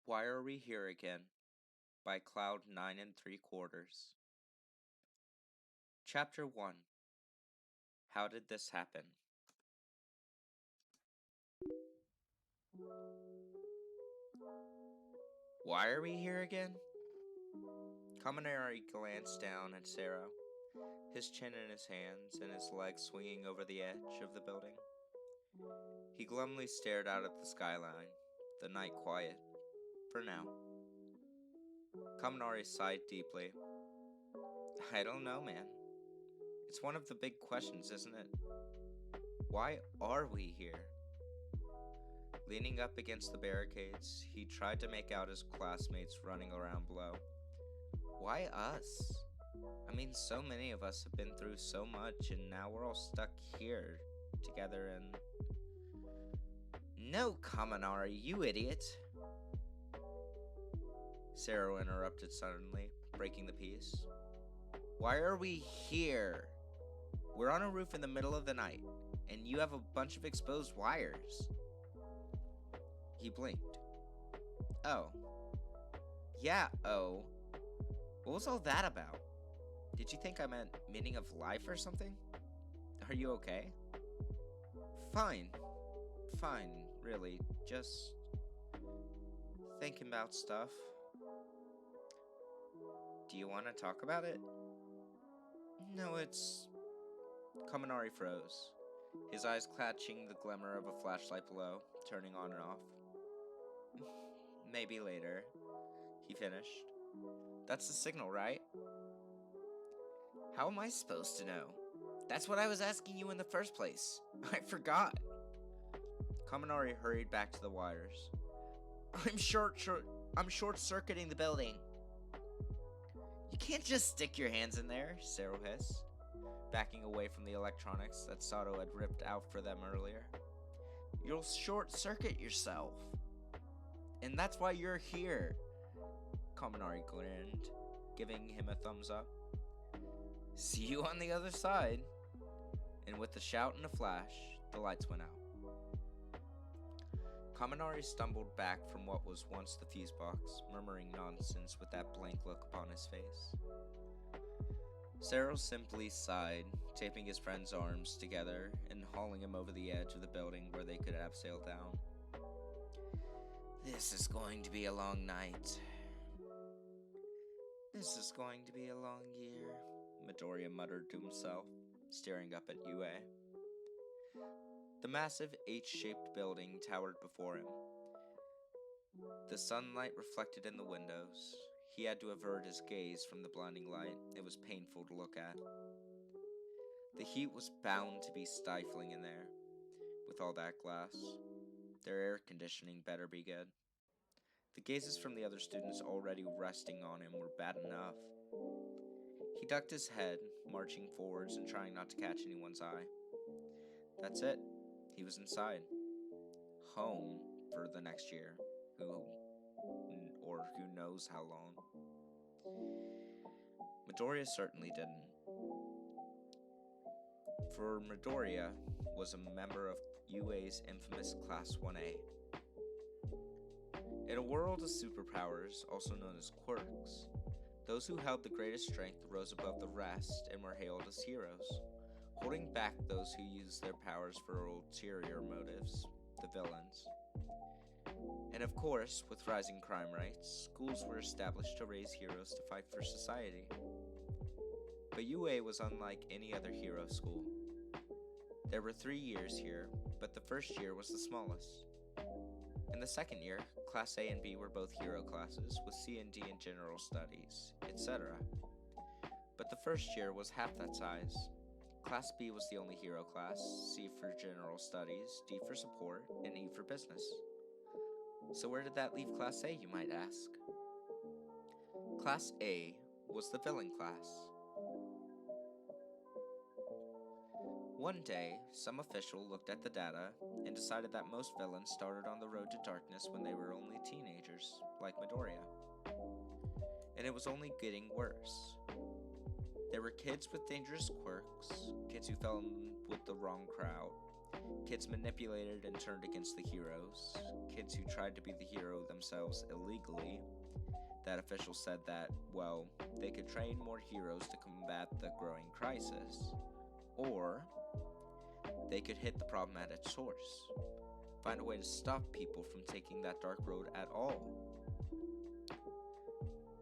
Why Are We Here Again? By Cloud 9 3/4. Chapter 1. How did this happen? Why are we here again? Kaminari glanced down at Sero, his chin in his hands and his legs swinging over the edge of the building. He glumly stared out at the skyline, the night quiet, for now. Kaminari sighed deeply. I don't know, man. It's one of the big questions, isn't it? Why are we here? Leaning up against the barricades, he tried to make out his classmates running around below. Why us? I mean, so many of us have been through so much, and now we're all stuck here together and... No, Kaminari, you idiot! Sero interrupted suddenly, breaking the peace. Why are we here? We're on a roof in the middle of the night, and you have a bunch of exposed wires. He blinked. Oh. Yeah, oh. What was all that about? Did you think I meant meaning of life or something? Are you okay? Fine, really. Just thinking about stuff. Do you want to talk about it? No, it's... Kaminari froze, his eyes catching the glimmer of a flashlight below, turning on and off. Maybe later, he finished. That's the signal, right? How am I supposed to know? That's what I was asking you in the first place. I forgot. Kaminari hurried back to the wires. I'm short-circuiting the building. You can't just stick your hands in there, Sero hissed, backing away from the electronics that Sato had ripped out for them earlier. You'll short-circuit yourself. And that's why you're here. Kaminari grinned, giving him a thumbs up. See you on the other side. And with a shout and a flash, the lights went out. Kaminari stumbled back from what was once the fuse box, murmuring nonsense with that blank look upon his face. Sero simply sighed, taping his friend's arms together and hauling him over the edge of the building where they could have sailed down. This is going to be a long night. This is going to be a long year, Midoriya muttered to himself, staring up at UA. The massive H-shaped building towered before him. The sunlight reflected in the windows. He had to avert his gaze from the blinding light. It was painful to look at. The heat was bound to be stifling in there, with all that glass. Their air conditioning better be good. The gazes from the other students already resting on him were bad enough. He ducked his head, marching forwards and trying not to catch anyone's eye. That's it. He was inside. Home for the next year. Who knows how long. Midoriya certainly didn't. For Midoriya was a member of UA's infamous Class 1A. In a world of superpowers, also known as quirks, those who held the greatest strength rose above the rest and were hailed as heroes, holding back those who used their powers for ulterior motives, the villains. And of course, with rising crime rates, schools were established to raise heroes to fight for society. But UA was unlike any other hero school. There were 3 years here, but the first year was the smallest. In the second year, Class A and B were both hero classes, with C and D in general studies, etc. But the first year was half that size. Class B was the only hero class, C for general studies, D for support, and E for business. So where did that leave Class A, you might ask? Class A was the villain class. One day, some official looked at the data and decided that most villains started on the road to darkness when they were only teenagers, like Midoriya. And it was only getting worse. There were kids with dangerous quirks, kids who fell in with the wrong crowd, kids manipulated and turned against the heroes, kids kids who tried to be the hero themselves illegally, that official said that, well, they could train more heroes to combat the growing crisis, or they could hit the problem at its source, find a way to stop people from taking that dark road at all.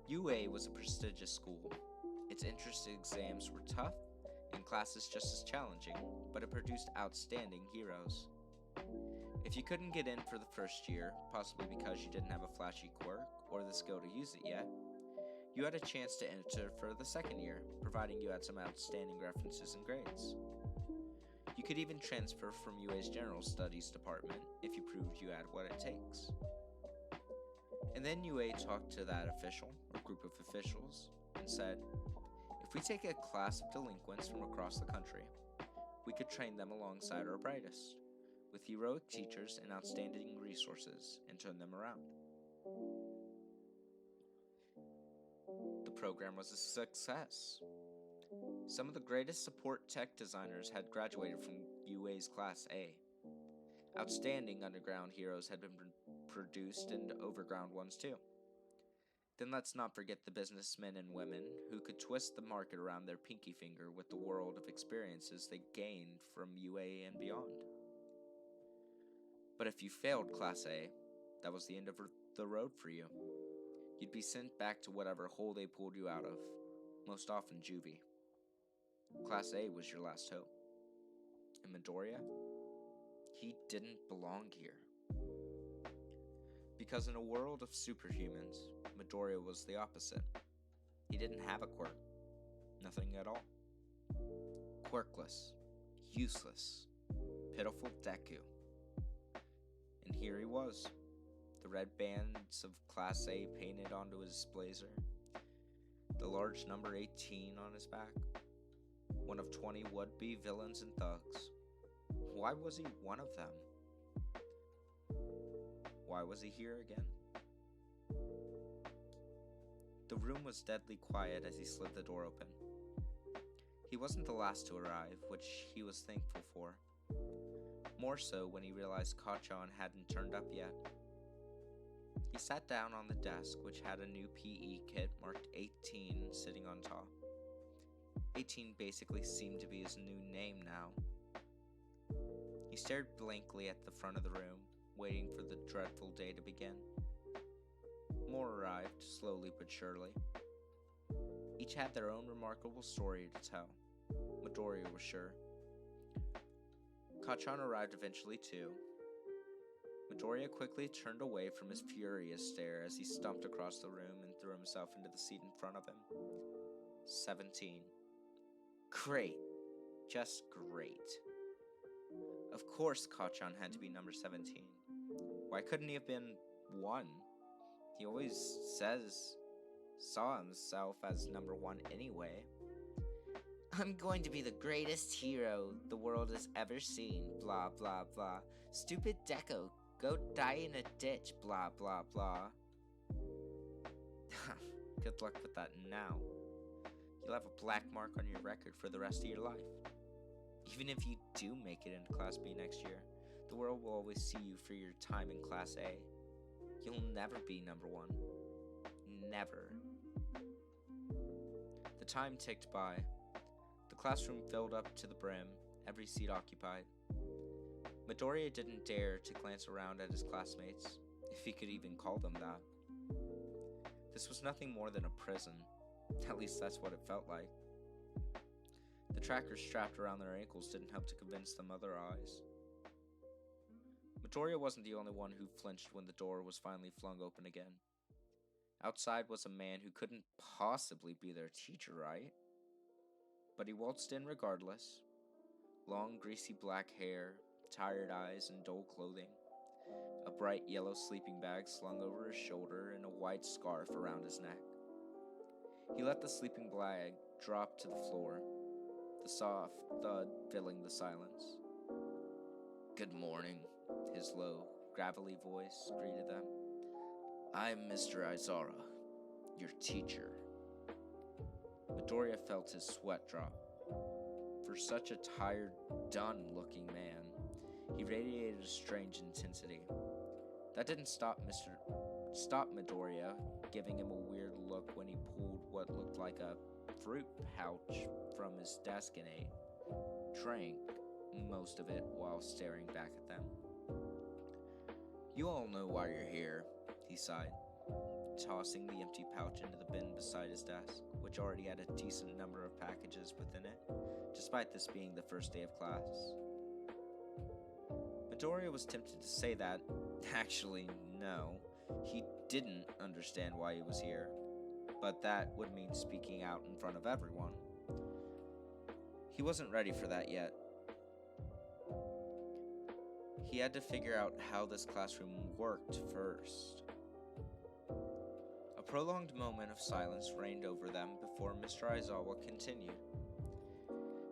UA was a prestigious school. Its entrance exams were tough and classes just as challenging, but it produced outstanding heroes. If you couldn't get in for the first year, possibly because you didn't have a flashy quirk or the skill to use it yet, you had a chance to enter for the second year, providing you had some outstanding references and grades. You could even transfer from UA's General Studies department if you proved you had what it takes. And then UA talked to that official, or group of officials, and said, if we take a class of delinquents from across the country, we could train them alongside our brightest, with heroic teachers and outstanding resources, and turn them around. The program was a success. Some of the greatest support tech designers had graduated from UA's Class A. Outstanding underground heroes had been produced and overground ones too. Then let's not forget the businessmen and women who could twist the market around their pinky finger with the world of experiences they gained from UA and beyond. But if you failed Class A, that was the end of the road for you. You'd be sent back to whatever hole they pulled you out of, most often juvie. Class A was your last hope. And Midoriya? He didn't belong here. Because in a world of superhumans, Midoriya was the opposite. He didn't have a quirk. Nothing at all. Quirkless. Useless. Pitiful Deku. And here he was. The red bands of Class A painted onto his blazer. The large number 18 on his back. One of 20 would-be villains and thugs. Why was he one of them? Why was he here again? The room was deadly quiet as he slid the door open. He wasn't the last to arrive, which he was thankful for. More so when he realized Kachan hadn't turned up yet. He sat down on the desk, which had a new PE kit marked 18 sitting on top. 18 basically seemed to be his new name now. He stared blankly at the front of the room, waiting for the dreadful day to begin. More arrived, slowly but surely. Each had their own remarkable story to tell. Midoriya was sure. Kachan arrived eventually too. Midoriya quickly turned away from his furious stare as he stumped across the room and threw himself into the seat in front of him. 17. Great. Just great. Of course Kachan had to be number 17. Why couldn't he have been 1? He always saw himself as number 1 anyway. I'm going to be the greatest hero the world has ever seen, blah blah blah. Stupid Deku, go die in a ditch, blah blah blah. Good luck with that now. You'll have a black mark on your record for the rest of your life. Even if you do make it into Class B next year, the world will always see you for your time in Class A. You'll never be number 1. Never. The time ticked by. The classroom filled up to the brim, every seat occupied. Midoriya didn't dare to glance around at his classmates, if he could even call them that. This was nothing more than a prison. At least that's what it felt like. The trackers strapped around their ankles didn't help to convince them otherwise. Midoriya wasn't the only one who flinched when the door was finally flung open again. Outside was a man who couldn't possibly be their teacher, right? But he waltzed in regardless. Long, greasy black hair, tired eyes, and dull clothing. A bright yellow sleeping bag slung over his shoulder and a white scarf around his neck. He let the sleeping bag drop to the floor, the soft thud filling the silence. Good morning, his low, gravelly voice greeted them. I'm Mr. Izara, your teacher. Midoriya felt his sweat drop. For such a tired, done-looking man, he radiated a strange intensity. That didn't stop Midoriya, giving him a weird look when he pulled what looked like a fruit pouch from his desk and ate. Drank most of it while staring back at them. "You all know why you're here," he sighed, tossing the empty pouch into the bin beside his desk, which already had a decent number of packages within it, despite this being the first day of class. Midoriya was tempted to say that, actually, no, he didn't understand why he was here, but that would mean speaking out in front of everyone. He wasn't ready for that yet. He had to figure out how this classroom worked first. A prolonged moment of silence reigned over them before Mr. Aizawa continued.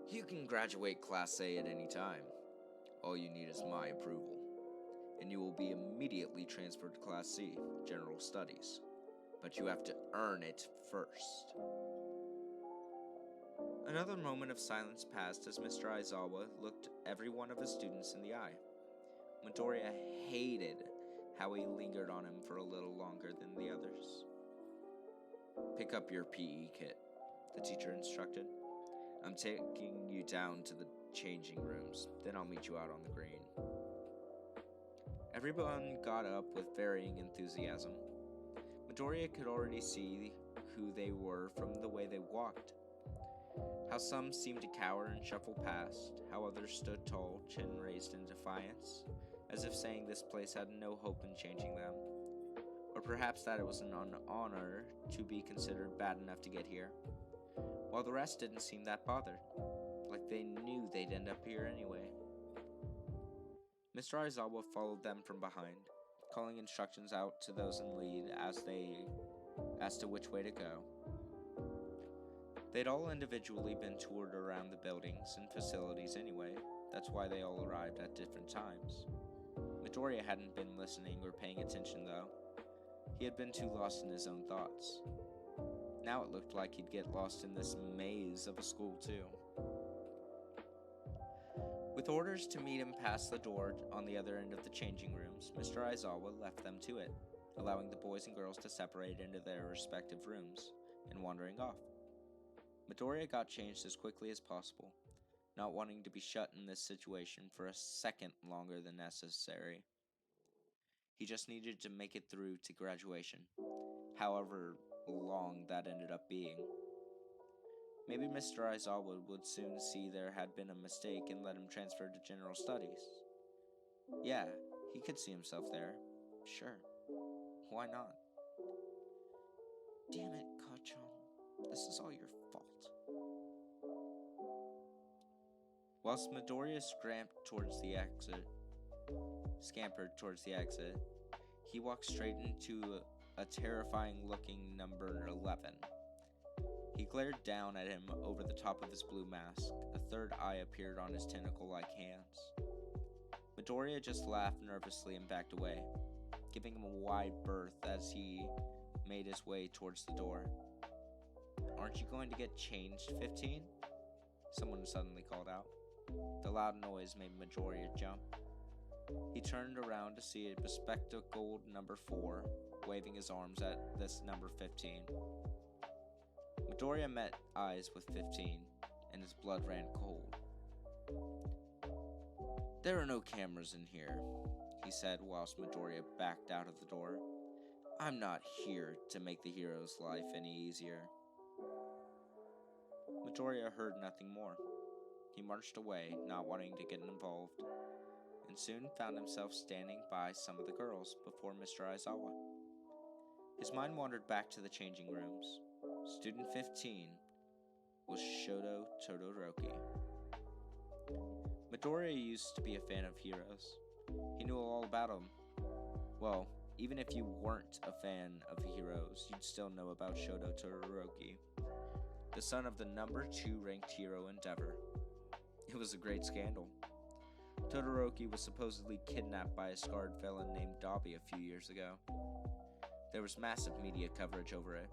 "You can graduate Class A at any time. All you need is my approval, and you will be immediately transferred to Class C, General Studies. But you have to earn it first." Another moment of silence passed as Mr. Aizawa looked every one of his students in the eye. Midoriya hated how he lingered on him for a little longer than the others. "Pick up your PE kit," the teacher instructed. "I'm taking you down to the changing rooms, then I'll meet you out on the green." Everyone got up with varying enthusiasm. Midoriya could already see who they were from the way they walked. How some seemed to cower and shuffle past, how others stood tall, chin raised in defiance, as if saying this place had no hope in changing them, or perhaps that it was an honor to be considered bad enough to get here, while the rest didn't seem that bothered, like they knew they'd end up here anyway. Mr. Aizawa followed them from behind, calling instructions out to those in lead as to which way to go. They'd all individually been toured around the buildings and facilities anyway, that's why they all arrived at different times. Midoriya hadn't been listening or paying attention though. He had been too lost in his own thoughts. Now it looked like he'd get lost in this maze of a school too. With orders to meet him past the door on the other end of the changing rooms, Mr. Aizawa left them to it, allowing the boys and girls to separate into their respective rooms, and wandering off. Midoriya got changed as quickly as possible, not wanting to be shut in this situation for a second longer than necessary. He just needed to make it through to graduation, however long that ended up being. Maybe Mr. Aizawa would soon see there had been a mistake and let him transfer to General Studies. Yeah, he could see himself there. Sure. Why not? Damn it, Kachan. This is all your fault. Whilst Midoriya scampered towards the exit, he walked straight into a terrifying-looking number 11. He glared down at him over the top of his blue mask. A third eye appeared on his tentacle-like hands. Midoriya just laughed nervously and backed away, giving him a wide berth as he made his way towards the door. "Aren't you going to get changed, 15? Someone suddenly called out. The loud noise made Midoriya jump. He turned around to see a bespectacled number 4 waving his arms at this number 15. Midoriya met eyes with 15, and his blood ran cold. "There are no cameras in here," he said whilst Midoriya backed out of the door. "I'm not here to make the hero's life any easier." Midoriya heard nothing more. He marched away, not wanting to get involved, and soon found himself standing by some of the girls before Mr. Aizawa. His mind wandered back to the changing rooms. Student 15 was Shoto Todoroki. Midoriya used to be a fan of heroes. He knew all about them. Well, even if you weren't a fan of heroes, you'd still know about Shoto Todoroki, the son of the number 2 ranked hero Endeavor. It was a great scandal. Todoroki was supposedly kidnapped by a scarred villain named Dobby a few years ago. There was massive media coverage over it.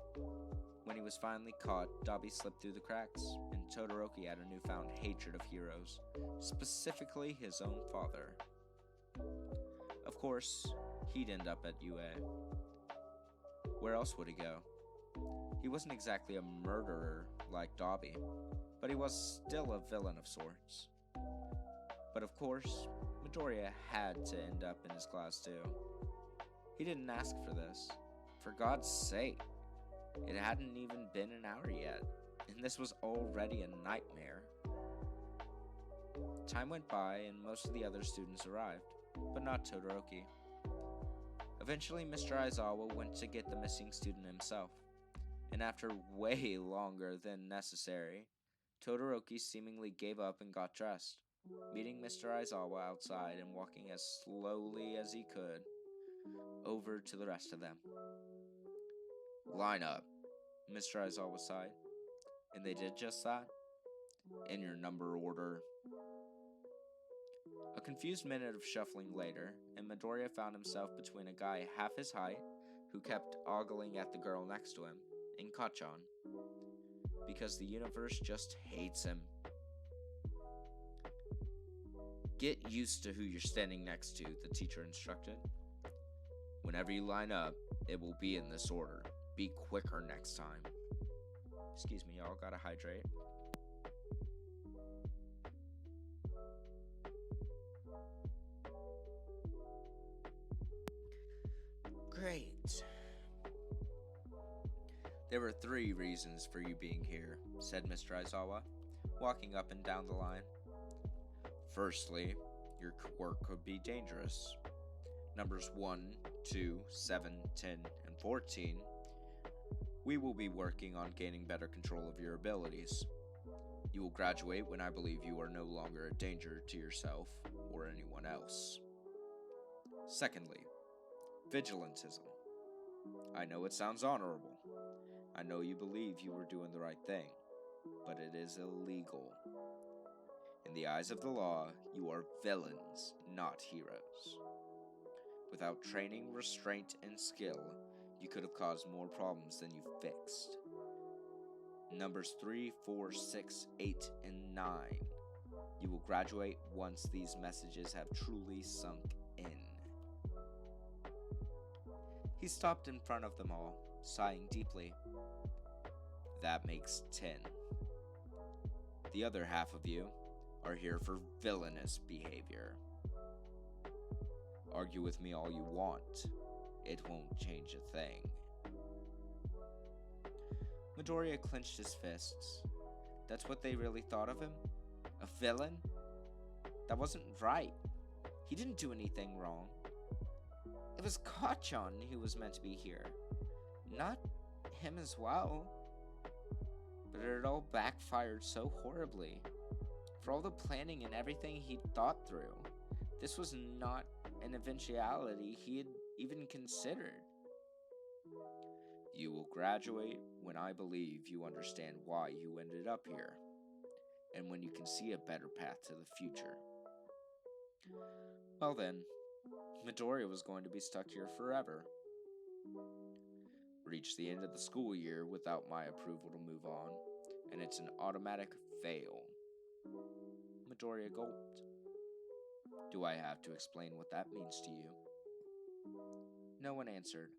When he was finally caught, Dobby slipped through the cracks, and Todoroki had a newfound hatred of heroes, specifically his own father. Of course, he'd end up at UA. Where else would he go? He wasn't exactly a murderer like Dobby, but he was still a villain of sorts. But of course, Midoriya had to end up in his class too. He didn't ask for this. For God's sake, it hadn't even been an hour yet, and this was already a nightmare. Time went by and most of the other students arrived, but not Todoroki. Eventually, Mr. Aizawa went to get the missing student himself, and after way longer than necessary, Todoroki seemingly gave up and got dressed, meeting Mr. Aizawa outside and walking as slowly as he could over to the rest of them. "Line up," Mr. Aizawa sighed, and they did just that, in your number order. A confused minute of shuffling later, and Midoriya found himself between a guy half his height, who kept ogling at the girl next to him, and Kacchan, because the universe just hates him. "Get used to who you're standing next to," the teacher instructed. "Whenever you line up, it will be in this order. Be quicker next time." Excuse me, y'all, gotta hydrate. Great. "There were 3 reasons for you being here," said Mr. Aizawa, walking up and down the line. "Firstly, your work could be dangerous. Numbers 1, 2, 7, 10, and 14. We will be working on gaining better control of your abilities. You will graduate when I believe you are no longer a danger to yourself or anyone else. Secondly, vigilantism. I know it sounds honorable. I know you believe you were doing the right thing, but it is illegal. In the eyes of the law, you are villains, not heroes. Without training, restraint, and skill, you could have caused more problems than you fixed. Numbers 3, 4, 6, 8, and 9. You will graduate once these messages have truly sunk in." He stopped in front of them all, sighing deeply. "That makes 10. The other half of you are here for villainous behavior. Argue with me all you want. It won't change a thing." Midoriya clenched his fists. That's what they really thought of him? A villain? That wasn't right. He didn't do anything wrong. It was Kacchan who was meant to be here, not him as well. But it all backfired so horribly. For all the planning and everything he'd thought through, this was not an eventuality he had even considered. "You will graduate when I believe you understand why you ended up here, and when you can see a better path to the future." Well then, Midoriya was going to be stuck here forever. Reach the end of the school year without my approval to move on, and it's an automatic fail. Midoriya gulped. "Do I have to explain what that means to you?" No one answered.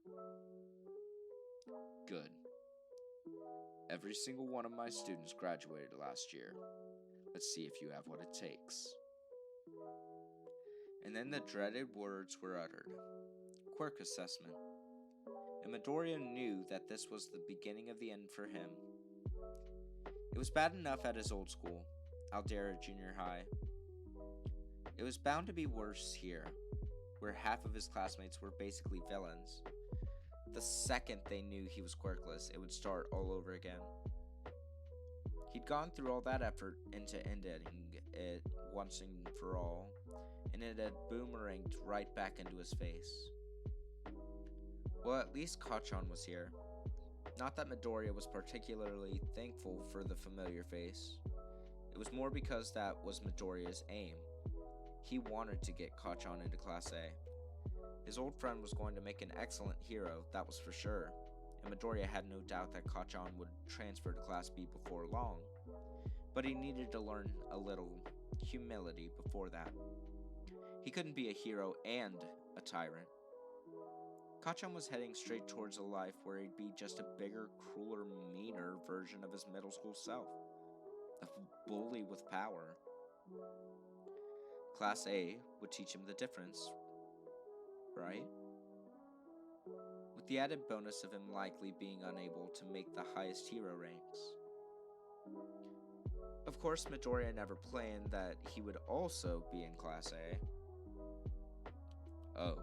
"Good. Every single one of my students graduated last year. Let's see if you have what it takes." And then the dreaded words were uttered. Quirk assessment. And Midoriya knew that this was the beginning of the end for him. It was bad enough at his old school, Aldera Junior High. It was bound to be worse here, where half of his classmates were basically villains. The second they knew he was quirkless, it would start all over again. He'd gone through all that effort into ending it once and for all, and it had boomeranged right back into his face. Well, at least Kacchan was here. Not that Midoriya was particularly thankful for the familiar face. It was more because that was Midoriya's aim. He wanted to get Kacchan into Class A. His old friend was going to make an excellent hero, that was for sure, and Midoriya had no doubt that Kacchan would transfer to Class B before long. But he needed to learn a little humility before that. He couldn't be a hero and a tyrant. Kachan was heading straight towards a life where he'd be just a bigger, crueler, meaner version of his middle school self. A bully with power. Class A would teach him the difference, right? With the added bonus of him likely being unable to make the highest hero ranks. Of course, Midoriya never planned that he would also be in Class A. Oh,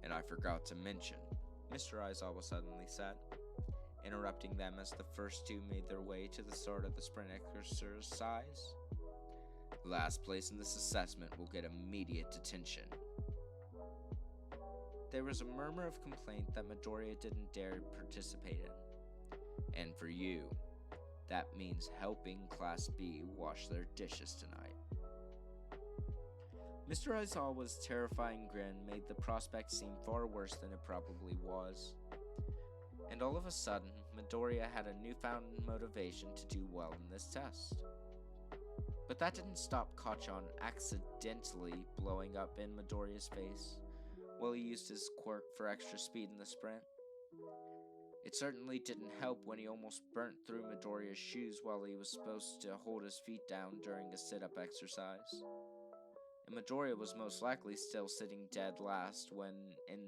and I forgot to mention, Mr. Aizawa suddenly said, interrupting them as the first two made their way to the start of the sprint exercise. Last place in this assessment will get immediate detention. There was a murmur of complaint that Midoriya didn't dare participate in. And for you, that means helping Class B wash their dishes tonight. Mr. Aizawa's terrifying grin made the prospect seem far worse than it probably was. And all of a sudden, Midoriya had a newfound motivation to do well in this test. But that didn't stop Kachan accidentally blowing up in Midoriya's face while he used his quirk for extra speed in the sprint. It certainly didn't help when he almost burnt through Midoriya's shoes while he was supposed to hold his feet down during a sit-up exercise. And Midoriya was most likely still sitting dead last when, in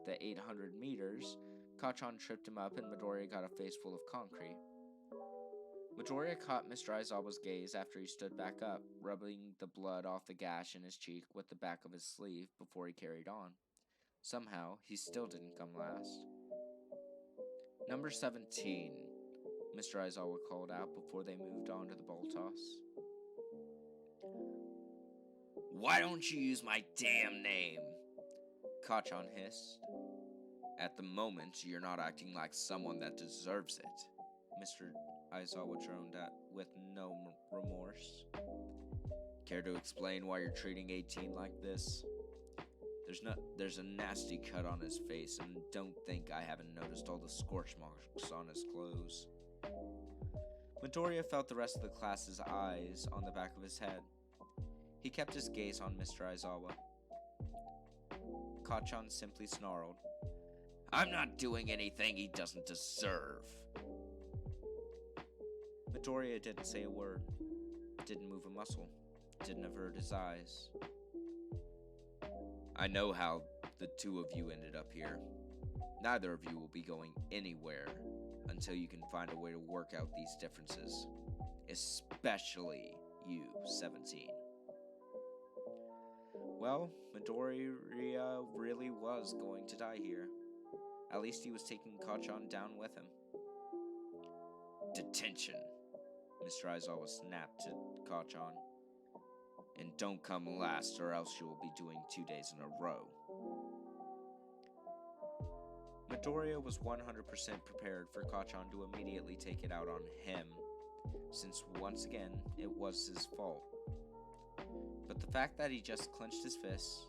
the 800 meters, Kachan tripped him up and Midoriya got a face full of concrete. Midoriya caught Mr. Aizawa's gaze after he stood back up, rubbing the blood off the gash in his cheek with the back of his sleeve before he carried on. Somehow, he still didn't come last. Number 17, Mr. Aizawa called out before they moved on to the ball toss. Why don't you use my damn name? Kachan hissed. At the moment, you're not acting like someone that deserves it, Mr. Aizawa droned at with no remorse. Care to explain why you're treating 18 like this? There's a nasty cut on his face, and don't think I haven't noticed all the scorch marks on his clothes. Midoriya felt the rest of the class's eyes on the back of his head. He kept his gaze on Mr. Aizawa. Kachan simply snarled, I'm not doing anything he doesn't deserve. Midoriya didn't say a word, didn't move a muscle, didn't avert his eyes. I know how the two of you ended up here. Neither of you will be going anywhere until you can find a way to work out these differences. Especially you, 17. Well, Midoriya really was going to die here. At least he was taking Kachan down with him. Detention, Mr. Aizawa snapped to Kachan. And don't come last or else you will be doing 2 days in a row. Midoriya was 100% prepared for Kachan to immediately take it out on him, since once again, it was his fault. But the fact that he just clenched his fists,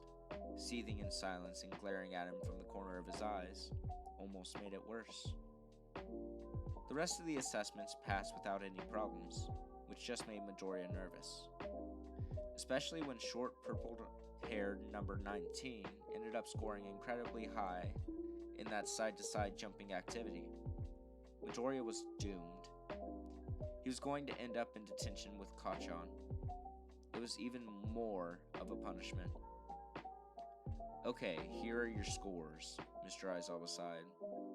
seething in silence and glaring at him from the corner of his eyes, almost made it worse. The rest of the assessments passed without any problems, which just made Midoriya nervous. Especially when short purple-haired number 19 ended up scoring incredibly high in that side-to-side jumping activity. Midoriya was doomed. He was going to end up in detention with Kachan. It was even more of a punishment. Okay, here are your scores, Mr. Aizawa sighed.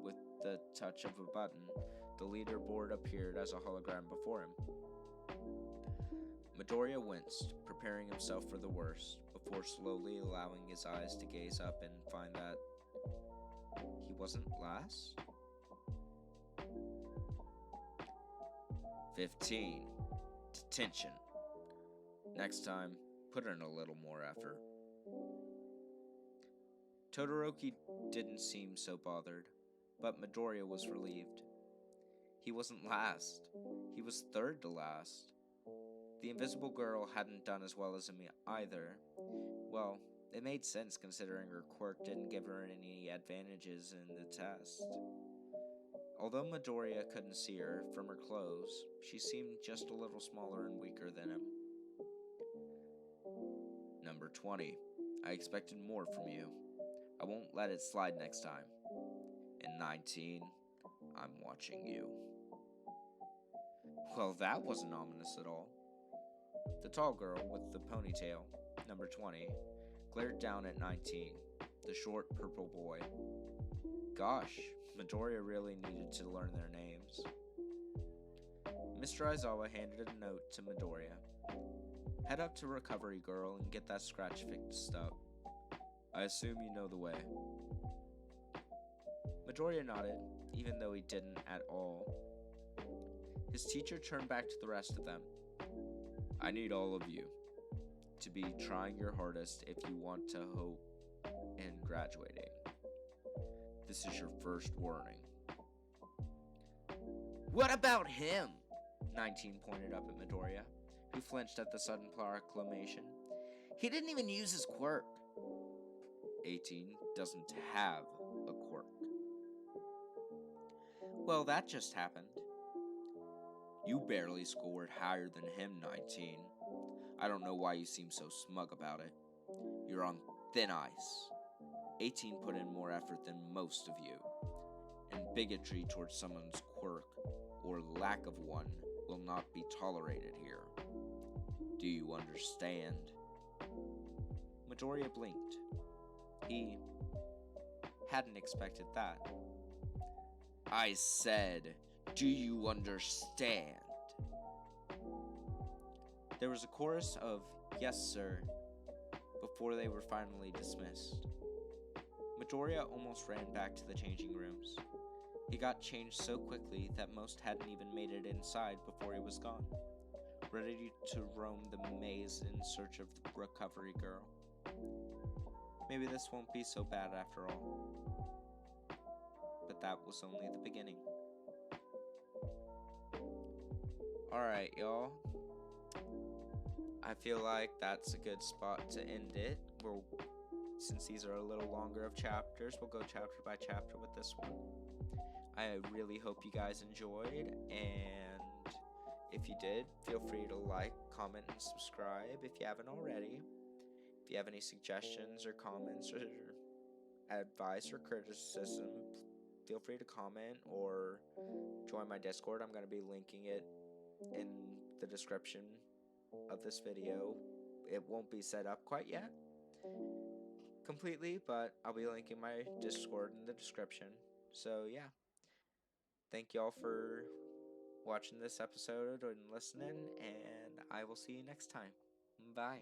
With the touch of a button, the leaderboard appeared as a hologram before him. Midoriya winced, preparing himself for the worst, before slowly allowing his eyes to gaze up and find that he wasn't last? 15. Detention. Next time, put in a little more effort. Todoroki didn't seem so bothered, but Midoriya was relieved. He wasn't last. He was third to last. The invisible girl hadn't done as well as him either. Well, it made sense considering her quirk didn't give her any advantages in the test. Although Midoriya couldn't see her from her clothes, she seemed just a little smaller and weaker than him. Number 20. I expected more from you. I won't let it slide next time. And 19, I'm watching you. Well, that wasn't ominous at all. The tall girl with the ponytail, number 20, glared down at 19, the short purple boy. Gosh, Midoriya really needed to learn their names. Mr. Aizawa handed a note to Midoriya. Head up to Recovery Girl and get that scratch fixed up. I assume you know the way. Midoriya nodded, even though he didn't at all. His teacher turned back to the rest of them. I need all of you to be trying your hardest if you want to hope in graduating. This is your first warning. What about him? 19 pointed up at Midoriya, who flinched at the sudden proclamation. He didn't even use his quirk. 18 doesn't have a quirk. Well, that just happened. You barely scored higher than him, 19. I don't know why you seem so smug about it. You're on thin ice. 18 put in more effort than most of you. And bigotry towards someone's quirk, or lack of one, will not be tolerated here. Do you understand? Midoriya blinked. He hadn't expected that. I said, do you understand? There was a chorus of, yes, sir, before they were finally dismissed. Midoriya almost ran back to the changing rooms. He got changed so quickly that most hadn't even made it inside before he was gone, ready to roam the maze in search of the Recovery Girl. Maybe this won't be so bad after all. But that was only the beginning. Alright, y'all. I feel like that's a good spot to end it. Since these are a little longer of chapters, we'll go chapter by chapter with this one. I really hope you guys enjoyed, and if you did, feel free to like, comment, and subscribe if you haven't already. If you have any suggestions or comments or advice or criticism, feel free to comment or join my Discord. I'm going to be linking it in the description of this video. It won't be set up quite yet completely, but I'll be linking my Discord in the description. So yeah, thank y'all for watching this episode and listening, and I will see you next time. Bye.